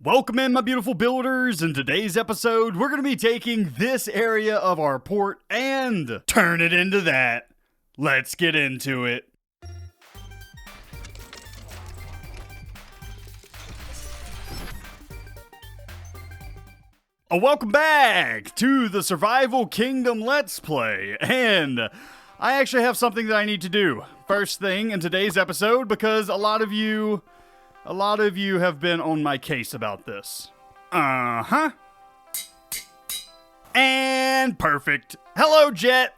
Welcome in, my beautiful builders. In today's episode, we're going to be taking this area of our port and turn it into that. Let's get into it. Welcome back to the Survival Kingdom Let's Play, and I actually have something that I need to do first thing in today's episode because a lot of you have been on my case about this. And perfect. Hello, Jet.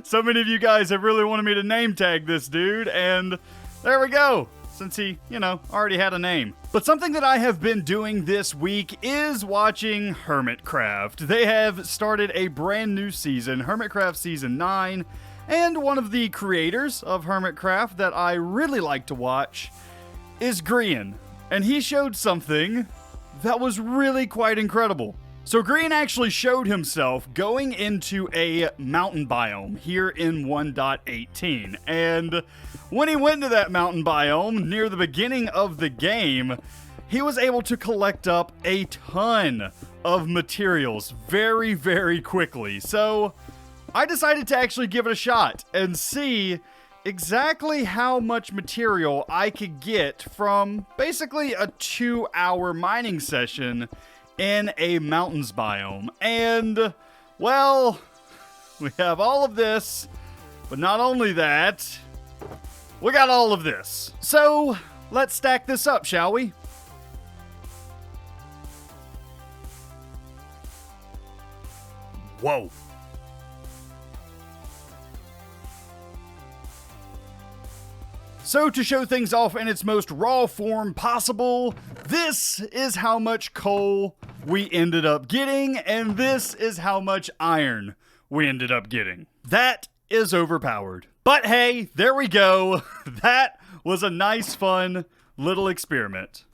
So many of you guys have really wanted me to name tag this dude, and there we go. Since he, already had a name. But something that I have been doing this week is watching Hermitcraft. They have started a brand new season, Hermitcraft Season 9, and one of the creators of Hermitcraft that I really like to watch is Grian. And he showed something that was really quite incredible. So Grian actually showed himself going into a mountain biome here in 1.18. And when he went to that mountain biome near the beginning of the game, he was able to collect up a ton of materials very, very quickly. So I decided to actually give it a shot and see exactly how much material I could get from basically a 2-hour mining session in a mountains biome. And, well, we have all of this, but not only that, we got all of this. So, let's stack this up, shall we? Whoa. So to show things off in its most raw form possible, this is how much coal we ended up getting, and this is how much iron we ended up getting. That is overpowered. But hey, there we go. That was a nice, fun little experiment.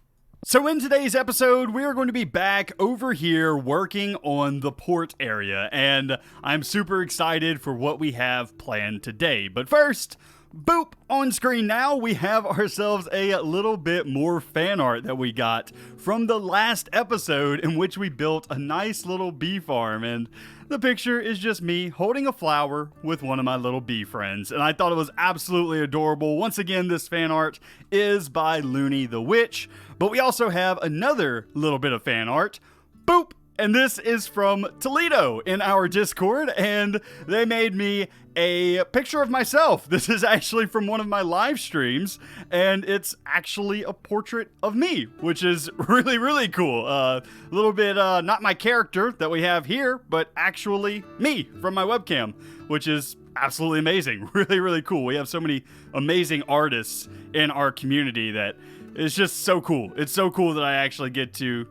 So in today's episode, we are going to be back over here working on the port area, and I'm super excited for what we have planned today. But first, boop, on screen now, we have ourselves a little bit more fan art that we got from the last episode in which we built a nice little bee farm, and the picture is just me holding a flower with one of my little bee friends, and I thought it was absolutely adorable. Once again, this fan art is by Looney the Witch, but we also have another little bit of fan art, boop, and this is from Toledo in our Discord, and they made me a picture of myself. This is actually from one of my live streams, and it's actually a portrait of me, which is really, really cool. A little bit, not my character that we have here, but actually me from my webcam, which is absolutely amazing. Really, really cool. We have so many amazing artists in our community that it's just so cool. It's so cool that I actually get to,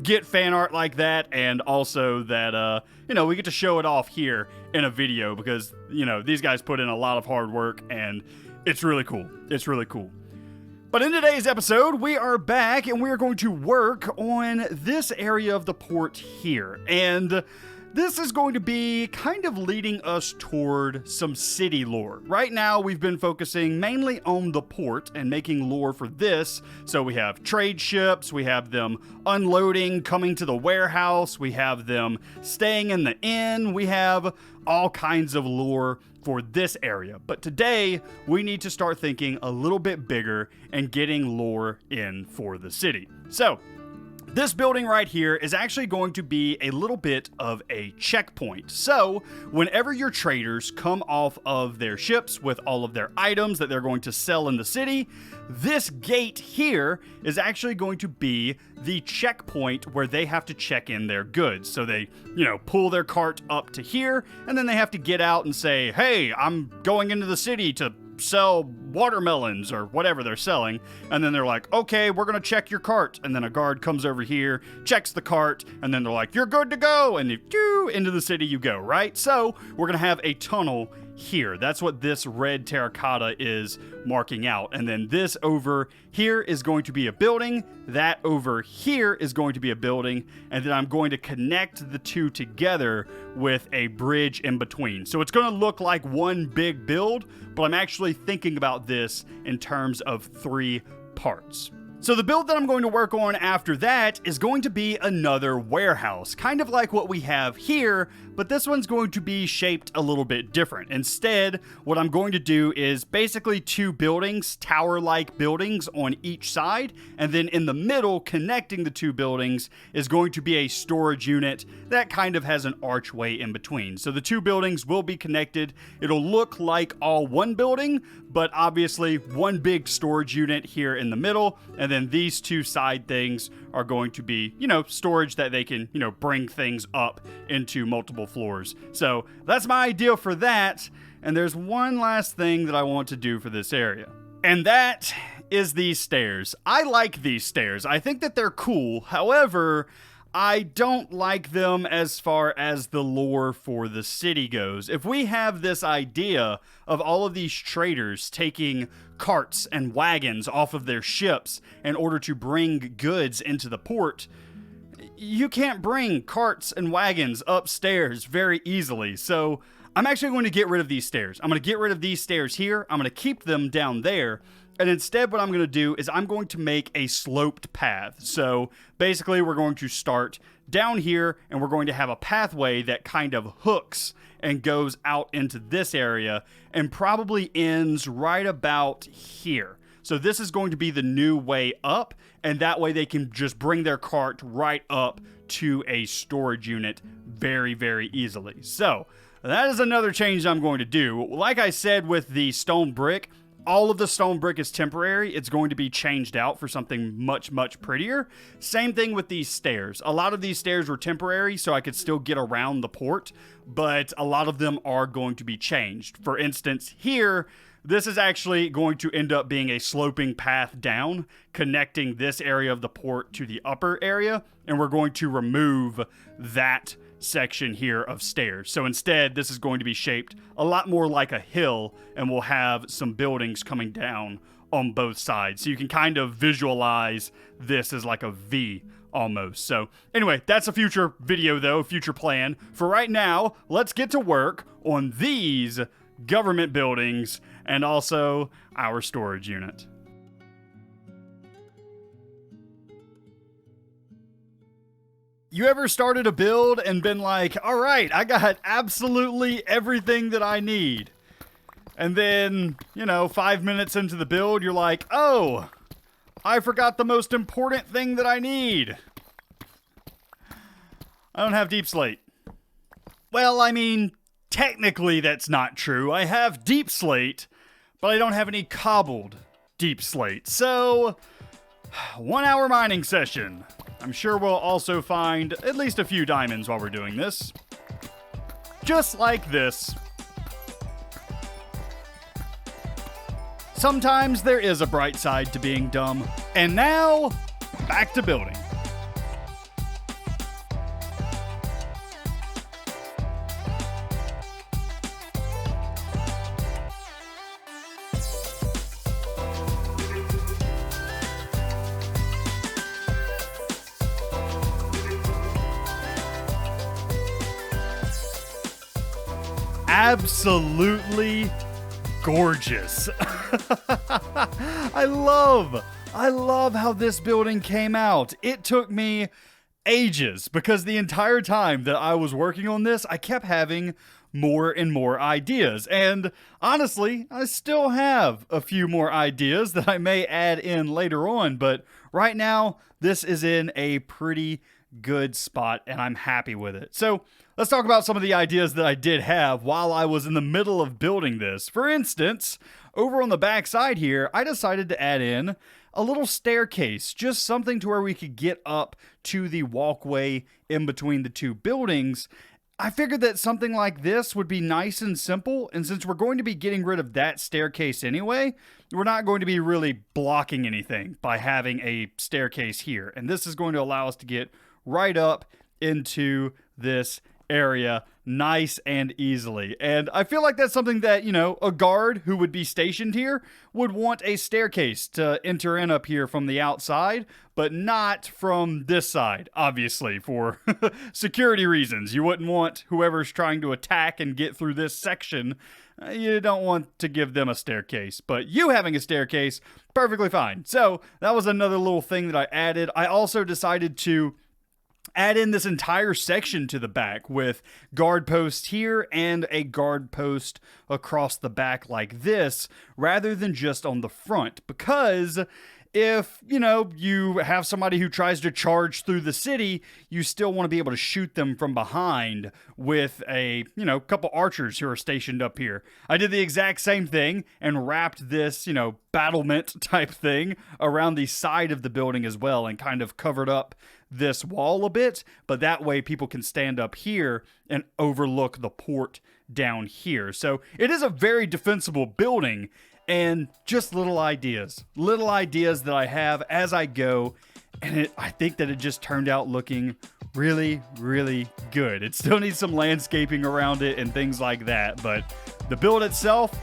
get fan art like that, and also that, we get to show it off here in a video because, these guys put in a lot of hard work, and it's really cool. It's really cool. But in today's episode, we are back, and we are going to work on this area of the port here, and this is going to be kind of leading us toward some city lore. Right now, we've been focusing mainly on the port and making lore for this. So we have trade ships, we have them unloading, coming to the warehouse, we have them staying in the inn, we have all kinds of lore for this area. But today, we need to start thinking a little bit bigger and getting lore in for the city. So, this building right here is actually going to be a little bit of a checkpoint. So, whenever your traders come off of their ships with all of their items that they're going to sell in the city, this gate here is actually going to be the checkpoint where they have to check in their goods. So they, pull their cart up to here, and then they have to get out and say, hey, I'm going into the city to sell watermelons or whatever they're selling, and then they're like, okay, we're gonna check your cart, and then a guard comes over here, checks the cart, and then they're like, you're good to go, and into the city you go, right? So we're gonna have a tunnel here. That's what this red terracotta is marking out. And then this over here is going to be a building. That over here is going to be a building. And then I'm going to connect the two together with a bridge in between. So it's going to look like one big build, but I'm actually thinking about this in terms of 3 parts. So the build that I'm going to work on after that is going to be another warehouse, kind of like what we have here, but this one's going to be shaped a little bit different. Instead, what I'm going to do is basically 2 buildings, tower-like buildings on each side, and then in the middle, connecting the 2 buildings, is going to be a storage unit that kind of has an archway in between. So the 2 buildings will be connected. It'll look like all one building, but obviously one big storage unit here in the middle, and then these 2 side things are going to be, storage that they can, bring things up into multiple floors. So that's my idea for that. And there's one last thing that I want to do for this area. And that is these stairs. I like these stairs. I think that they're cool. However, I don't like them as far as the lore for the city goes. If we have this idea of all of these traders taking carts and wagons off of their ships in order to bring goods into the port, you can't bring carts and wagons upstairs very easily. So I'm actually going to get rid of these stairs. I'm going to get rid of these stairs here. I'm going to keep them down there. And instead, what I'm going to do is I'm going to make a sloped path. So basically, we're going to start down here, and we're going to have a pathway that kind of hooks and goes out into this area and probably ends right about here. So this is going to be the new way up, and that way they can just bring their cart right up to a storage unit very, very easily. So that is another change I'm going to do. Like I said with the stone brick, all of the stone brick is temporary. It's going to be changed out for something much, much prettier. Same thing with these stairs. A lot of these stairs were temporary, so I could still get around the port, but a lot of them are going to be changed. For instance, here, this is actually going to end up being a sloping path down, connecting this area of the port to the upper area, and we're going to remove that section here of stairs. So instead, this is going to be shaped a lot more like a hill, and we'll have some buildings coming down on both sides. So you can kind of visualize this as like a V almost. So anyway, that's a future video though, future plan. For right now, let's get to work on these government buildings and also our storage unit. You ever started a build and been like, all right, I got absolutely everything that I need. And then, 5 minutes into the build, you're like, oh, I forgot the most important thing that I need. I don't have deep slate. Well, I mean, technically that's not true. I have deep slate, but I don't have any cobbled deep slate. So, 1 hour mining session. I'm sure we'll also find at least a few diamonds while we're doing this. Just like this. Sometimes there is a bright side to being dumb. And now, back to building. Absolutely gorgeous. I love how this building came out. It took me ages because the entire time that I was working on this, I kept having more and more ideas. And honestly, I still have a few more ideas that I may add in later on, but right now, this is in a pretty good spot and I'm happy with it. So let's talk about some of the ideas that I did have while I was in the middle of building this. For instance, over on the back side here, I decided to add in a little staircase, just something to where we could get up to the walkway in between the 2 buildings. I figured that something like this would be nice and simple, and since we're going to be getting rid of that staircase anyway, we're not going to be really blocking anything by having a staircase here. And this is going to allow us to get right up into this area nice and easily. And I feel like that's something that, a guard who would be stationed here would want a staircase to enter in up here from the outside, but not from this side, obviously, for security reasons. You wouldn't want whoever's trying to attack and get through this section, you don't want to give them a staircase. But you having a staircase, perfectly fine. So that was another little thing that I added. I also decided to add in this entire section to the back with guard posts here and a guard post across the back like this, rather than just on the front, because if, you have somebody who tries to charge through the city, you still want to be able to shoot them from behind with a, couple archers who are stationed up here. I did the exact same thing and wrapped this, battlement type thing around the side of the building as well, and kind of covered up this wall a bit, but that way people can stand up here and overlook the port down here. So it is a very defensible building, and just little ideas that I have as I go, and I think that it just turned out looking really, really good. It still needs some landscaping around it and things like that, but the build itself,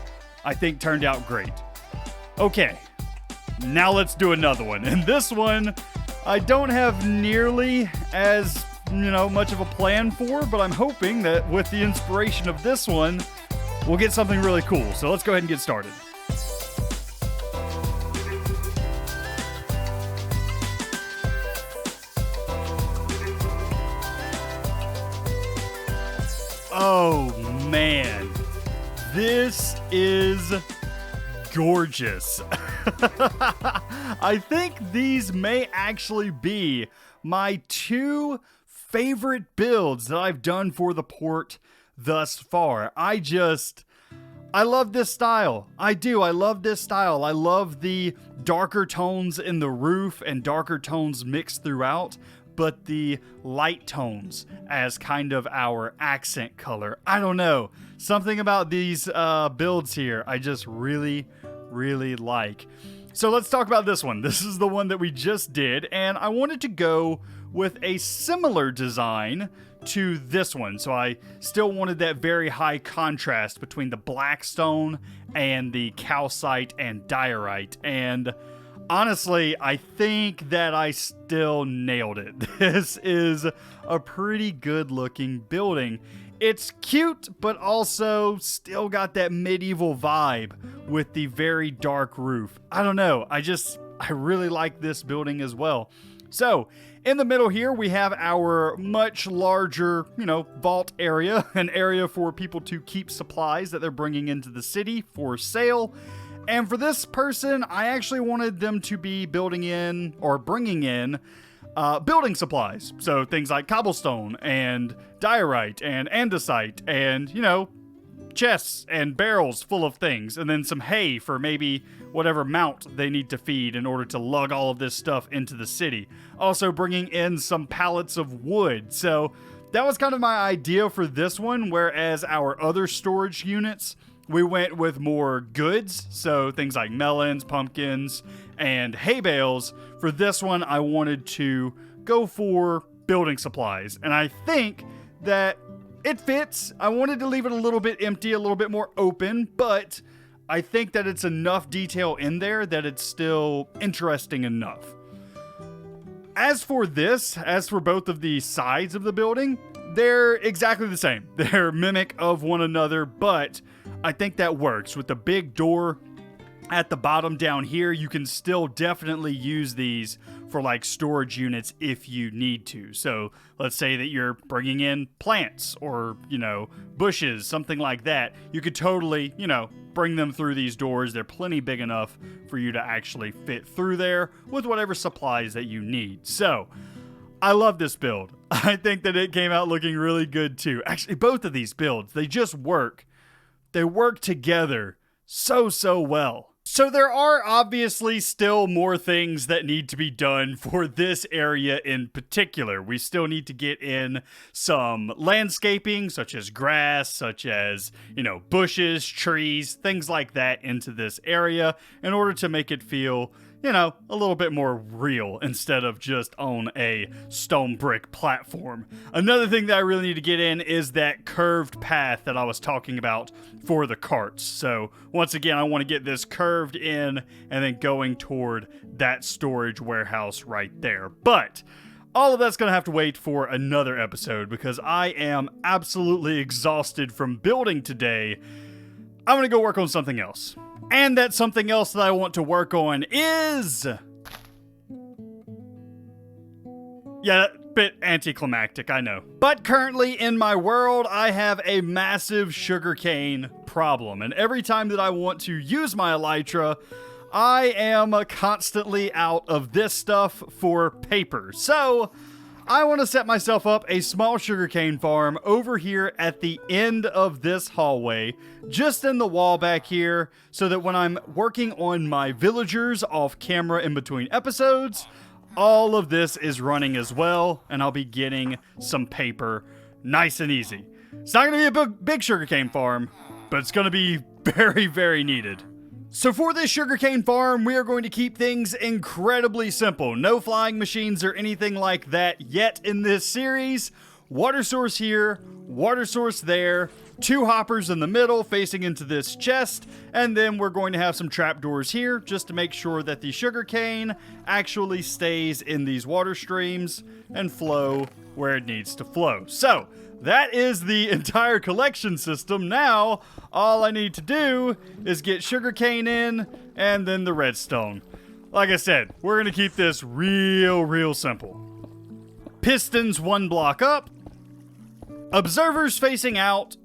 I think, turned out great. Okay, now let's do another one. And this one, I don't have nearly as, much of a plan for, but I'm hoping that with the inspiration of this one, we'll get something really cool. So let's go ahead and get started. Oh man, this is gorgeous. I think these may actually be my two favorite builds that I've done for the port thus far. I love this style. I do. I love this style. I love the darker tones in the roof and darker tones mixed throughout, but the light tones as kind of our accent color. I don't know. Something about these builds here I just really, really like. So let's talk about this one. This is the one that we just did, and I wanted to go with a similar design to this one. So I still wanted that very high contrast between the black stone and the calcite and diorite. And honestly, I think that I still nailed it. This is a pretty good looking building. It's cute, but also still got that medieval vibe with the very dark roof. I don't know. I really like this building as well. So in the middle here, we have our much larger, vault area, an area for people to keep supplies that they're bringing into the city for sale. And for this person, I actually wanted them to be bringing in building supplies. So things like cobblestone and diorite and andesite and, chests and barrels full of things. And then some hay for maybe whatever mount they need to feed in order to lug all of this stuff into the city. Also bringing in some pallets of wood. So that was kind of my idea for this one, whereas our other storage units, we went with more goods, so things like melons, pumpkins, and hay bales. For this one, I wanted to go for building supplies, and I think that it fits. I wanted to leave it a little bit empty, a little bit more open, but I think that it's enough detail in there that it's still interesting enough. As for both of the sides of the building, they're exactly the same. They're mimic of one another, but I think that works. With the big door at the bottom down here, you can still definitely use these for like storage units if you need to. So let's say that you're bringing in plants or, bushes, something like that. You could totally, bring them through these doors. They're plenty big enough for you to actually fit through there with whatever supplies that you need. So I love this build. I think that it came out looking really good too. Actually, both of these builds, they just work. They work together so well. So there are obviously still more things that need to be done for this area in particular. We still need to get in some landscaping, such as grass, such as, bushes, trees, things like that into this area in order to make it feel you know, a little bit more real instead of just on a stone brick platform. Another thing that I really need to get in is that curved path that I was talking about for the carts. So once again, I want to get this curved in and then going toward that storage warehouse right there. But all of that's going to have to wait for another episode because I am absolutely exhausted from building today. I'm going to go work on something else. And that something else that I want to work on is... yeah, a bit anticlimactic, I know. But currently in my world, I have a massive sugarcane problem. And every time that I want to use my elytra, I am constantly out of this stuff for paper. So I want to set myself up a small sugarcane farm over here at the end of this hallway, just in the wall back here, so that when I'm working on my villagers off camera in between episodes, all of this is running as well, and I'll be getting some paper nice and easy. It's not going to be a big sugarcane farm, but it's going to be very, very needed. So for this sugarcane farm, we are going to keep things incredibly simple. No flying machines or anything like that yet in this series. Water source here, water source there, 2 hoppers in the middle facing into this chest, and then we're going to have some trapdoors here just to make sure that the sugarcane actually stays in these water streams and flow where it needs to flow. So that is the entire collection system. Now, all I need to do is get sugarcane in and then the redstone. Like I said, we're going to keep this real simple. Pistons 1 block up. Observers facing out.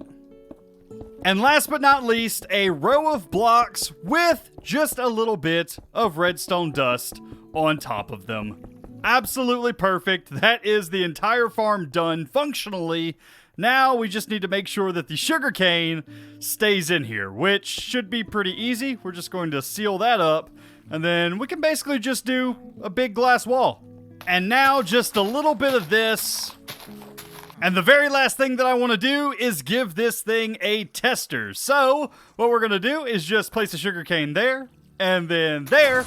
And last but not least, a row of blocks with just a little bit of redstone dust on top of them. Absolutely perfect. That is the entire farm done functionally. Now we just need to make sure that the sugarcane stays in here, which should be pretty easy. We're just going to seal that up, and then we can basically just do a big glass wall. And now just a little bit of this. And the very last thing that I want to do is give this thing a tester. So what we're going to do is just place the sugarcane there, and then there,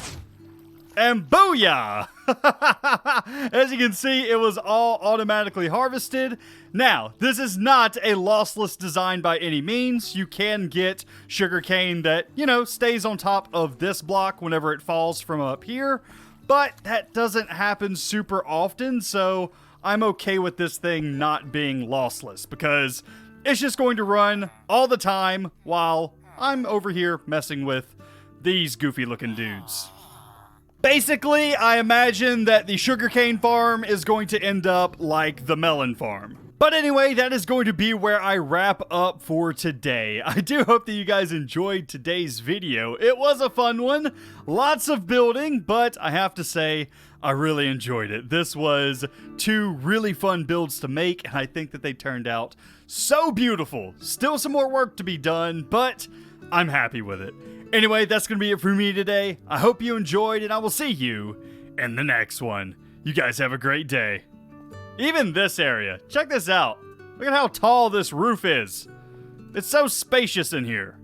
and booyah! As you can see, it was all automatically harvested. Now, this is not a lossless design by any means. You can get sugarcane that, you know, stays on top of this block whenever it falls from up here, but that doesn't happen super often, so I'm okay with this thing not being lossless because it's just going to run all the time while I'm over here messing with these goofy looking dudes. Basically, I imagine that the sugarcane farm is going to end up like the melon farm. But anyway, that is going to be where I wrap up for today. I do hope that you guys enjoyed today's video. It was a fun one. Lots of building, but I have to say, I really enjoyed it. This was 2 really fun builds to make, and I think that they turned out so beautiful. Still some more work to be done, but I'm happy with it. Anyway, that's going to be it for me today. I hope you enjoyed, and I will see you in the next one. You guys have a great day. Even this area. Check this out. Look at how tall this roof is. It's so spacious in here.